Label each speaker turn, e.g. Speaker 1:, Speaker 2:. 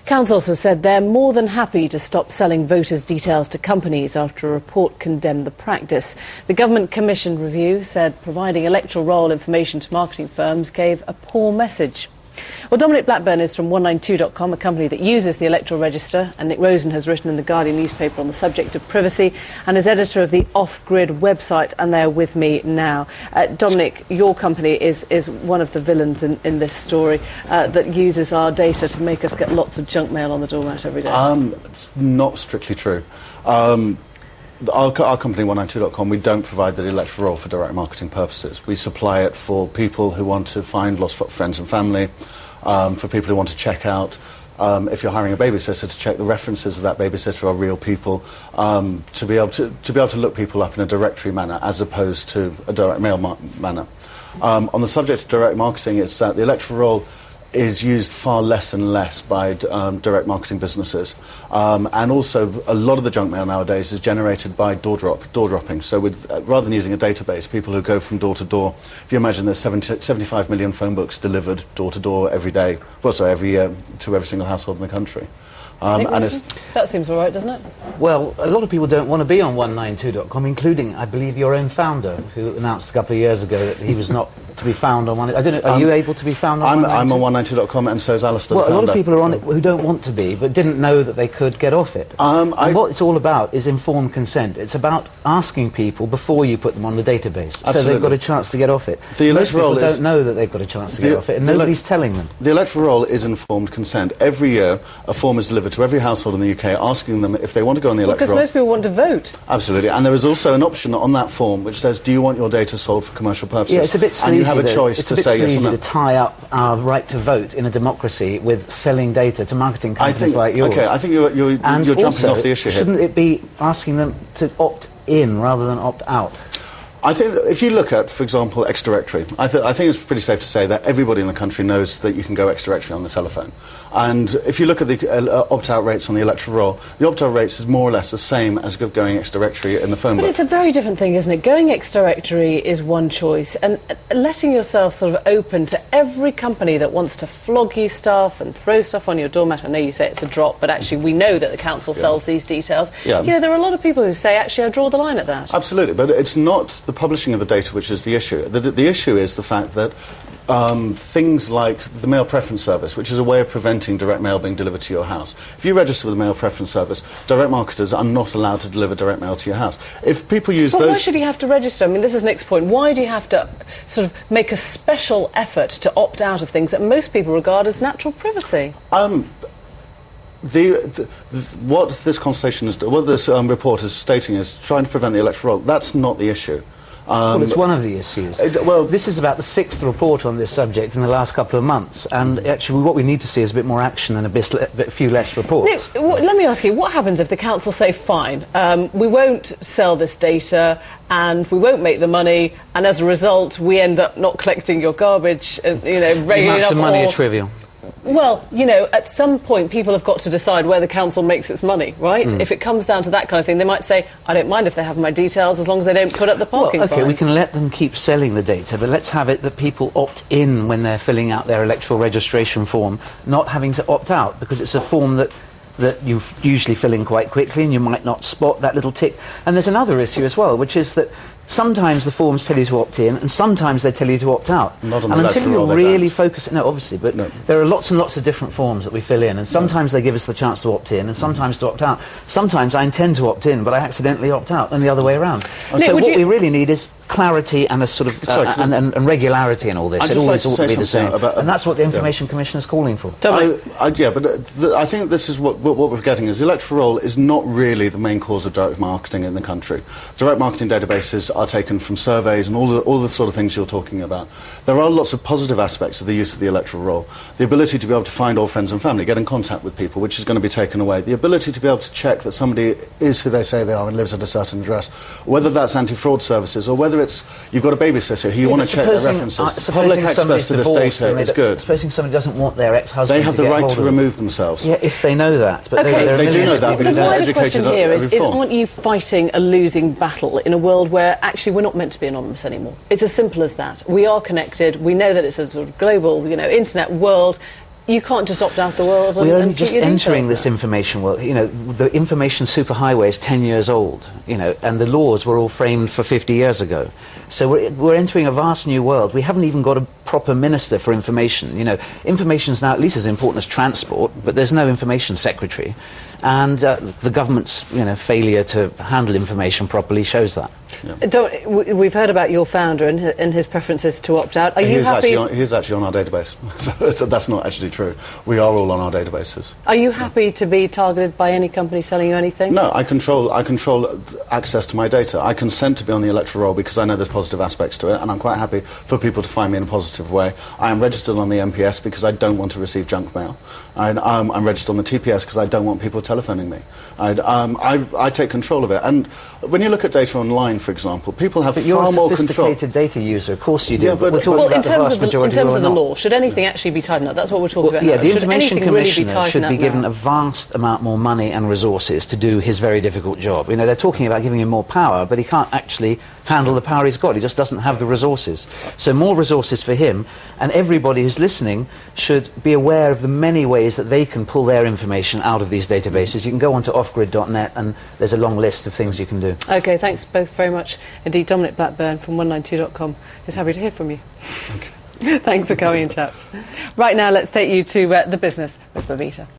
Speaker 1: Councils have said they're more than happy to stop selling voters' details to companies after a report condemned the practice. The Government Commission review said providing electoral roll information to marketing firms gave a poor message. Well, Dominic Blackburn is from 192.com, a company that uses the electoral register, and Nick Rosen has written in the Guardian newspaper on the subject of privacy and is editor of the Off Grid website, and they're with me now. Dominic, your company is one of the villains in this story that uses our data to make us get lots of junk mail on the doormat every day.
Speaker 2: It's not strictly true. Our company, 192.com, we don't provide the electoral roll for direct marketing purposes. We supply it for people who want to find lost friends and family, for people who want to check out, if you're hiring a babysitter, to check the references of that babysitter are real people, to be able to look people up in a directory manner as opposed to a direct mail manner. On the subject of direct marketing, it's that the electoral roll is used far less and less by direct marketing businesses. And also, a lot of the junk mail nowadays is generated by door dropping. So rather than using a database, people who go from door to door, if you imagine there's 75 million phone books delivered door to door every day, every year, to every single household in the country.
Speaker 1: That seems all right, doesn't it?
Speaker 3: Well, a lot of people don't want to be on 192.com, including, I believe, your own founder, who announced a couple of years ago that he was not to be found on one. I don't know. Are you able to be found on 192?
Speaker 2: I'm on 192.com, and so is Alistair.
Speaker 3: Well, a lot of people are on it who don't want to be, but didn't know that they could get off it. And what it's all about is informed consent. It's about asking people before you put them on the database, so they've got a chance to get off it. Most people don't know that they've got a chance to get off it, and nobody's telling them.
Speaker 2: The electoral roll is informed consent. Every year, a form is delivered to every household in the UK asking them if they want to go on the electoral roll.
Speaker 1: Because most people want to vote.
Speaker 2: Absolutely, and there is also an option on that form which says, do you want your data sold for commercial purposes?
Speaker 3: Yeah, it's a bit sleazy.
Speaker 2: And you have a choice to say yes or no.
Speaker 3: To tie up our right to vote in a democracy with selling data to marketing companies like yours.
Speaker 2: Okay, I think you're jumping off the issue here.
Speaker 3: Shouldn't it be asking them to opt in rather than opt out?
Speaker 2: I think that if you look at, for example, X-Directory, I think it's pretty safe to say that everybody in the country knows that you can go X-Directory on the telephone. And if you look at the opt-out rates on the electoral roll, the opt-out rates is more or less the same as going X-Directory in the phone book.
Speaker 1: But it's a very different thing, isn't it? Going X-Directory is one choice, and letting yourself sort of open to every company that wants to flog you stuff and throw stuff on your doormat. I know you say it's a drop, but actually we know that the council sells these details. Yeah. You know, there are a lot of people who say, actually, I draw the line at that.
Speaker 2: Absolutely, but it's not the publishing of the data which is the issue. The issue is the fact that things like the mail preference service, which is a way of preventing direct mail being delivered to your house. If you register with the mail preference service, direct marketers are not allowed to deliver direct mail to your house. If people use those...
Speaker 1: Why should you have to register? I mean, this is Nick's point. Why do you have to sort of make a special effort to opt out of things that most people regard as natural privacy?
Speaker 2: What this consultation is, what this report is stating is trying to prevent the electoral roll. That's not the issue.
Speaker 3: Well, it's one of the issues. This is about the 6th report on this subject in the last couple of months, and actually what we need to see is a bit more action and a few less reports.
Speaker 1: Nick, let me ask you, what happens if the council say, fine, we won't sell this data and we won't make the money, and as a result we end up not collecting your garbage,
Speaker 3: The amounts of money are trivial.
Speaker 1: Well, you know, at some point people have got to decide where the council makes its money, right? If it comes down to that kind of thing, they might say, I don't mind if they have my details as long as they don't put up the parking fines.
Speaker 3: We can let them keep selling the data, but let's have it that people opt in when they're filling out their electoral registration form, not having to opt out, because it's a form that you usually fill in quite quickly and you might not spot that little tick. And there's another issue as well, which is that sometimes the forms tell you to opt in and sometimes they tell you to opt out.
Speaker 2: Not on
Speaker 3: and
Speaker 2: the
Speaker 3: until you really focus... No, obviously, but
Speaker 2: no.
Speaker 3: There are lots and lots of different forms that we fill in, and sometimes they give us the chance to opt in and sometimes to opt out. Sometimes I intend to opt in, but I accidentally opt out, and the other way around.
Speaker 1: Nick,
Speaker 3: so what we really need is clarity and a sort of and regularity in all this. It always ought to be the same. And that's what the Information Commission is calling for.
Speaker 2: I think this is what we're getting is the electoral roll is not really the main cause of direct marketing in the country. Direct marketing databases are taken from surveys and all the sort of things you're talking about. There are lots of positive aspects of the use of the electoral roll. The ability to be able to find old friends and family, get in contact with people, which is going to be taken away. The ability to be able to check that somebody is who they say they are and lives at a certain address, whether that's anti-fraud services or whether it's you've got a babysitter who you want to check their references. Public access to this data is good.
Speaker 3: Supposing somebody doesn't want their ex-husband
Speaker 2: they have the right to remove themselves.
Speaker 3: Yeah, if they know that. But
Speaker 2: they do know that because they're educated.
Speaker 1: The question here is aren't you fighting a losing battle in a world where actually we're not meant to be anonymous anymore? It's as simple as that. We are connected. We know that it's a sort of global, internet world. You can't just opt out the world and,
Speaker 3: We're only
Speaker 1: and keep
Speaker 3: just
Speaker 1: your
Speaker 3: entering
Speaker 1: details
Speaker 3: this
Speaker 1: there.
Speaker 3: information world. You know, the information superhighway is 10 years old, you know, and the laws were all framed for 50 years ago. So we're entering a vast new world. We haven't even got a proper minister for information. You know, information is now at least as important as transport, but there's no information secretary. And the government's, you know, failure to handle information properly shows that.
Speaker 1: We've heard about your founder and his preferences to opt out. Are you happy?
Speaker 2: He's actually on our database, so that's not actually true. We are all on our databases.
Speaker 1: Are you happy to be targeted by any company selling you anything?
Speaker 2: No, I control access to my data. I consent to be on the electoral roll because I know there's positive aspects to it, and I'm quite happy for people to find me in a positive way. I am registered on the MPS because I don't want to receive junk mail. I'm registered on the TPS because I don't want people telephoning me. I take control of it. And when you look at data online, for example, people have
Speaker 3: But you're
Speaker 2: far
Speaker 3: a
Speaker 2: more control.
Speaker 3: sophisticated data user, of course you do.
Speaker 2: Yeah,
Speaker 3: but
Speaker 2: but-
Speaker 3: we're talking
Speaker 1: Well,
Speaker 3: about
Speaker 1: in
Speaker 3: the
Speaker 1: terms
Speaker 3: vast
Speaker 1: of the,
Speaker 3: majority
Speaker 1: in terms
Speaker 3: who
Speaker 1: of
Speaker 3: are
Speaker 1: the
Speaker 3: not.
Speaker 1: law, should anything actually be tightened up? That's what we're talking about
Speaker 3: Yeah,
Speaker 1: now.
Speaker 3: the
Speaker 1: Should
Speaker 3: Information
Speaker 1: anything really be
Speaker 3: Commissioner
Speaker 1: tightened
Speaker 3: should
Speaker 1: up
Speaker 3: be given
Speaker 1: now?
Speaker 3: a vast amount more money and resources to do his very difficult job. You know, they're talking about giving him more power, but he can't actually handle the power he's got. He just doesn't have the resources. So more resources for him, and everybody who's listening should be aware of the many ways that they can pull their information out of these databases. You can go onto offgrid.net and there's a long list of things you can do.
Speaker 1: OK, thanks both very much indeed. Dominic Blackburn from 192.com is happy to hear from you.
Speaker 2: Okay.
Speaker 1: Thanks for coming in, chaps. Right now, let's take you to the business with Bavita.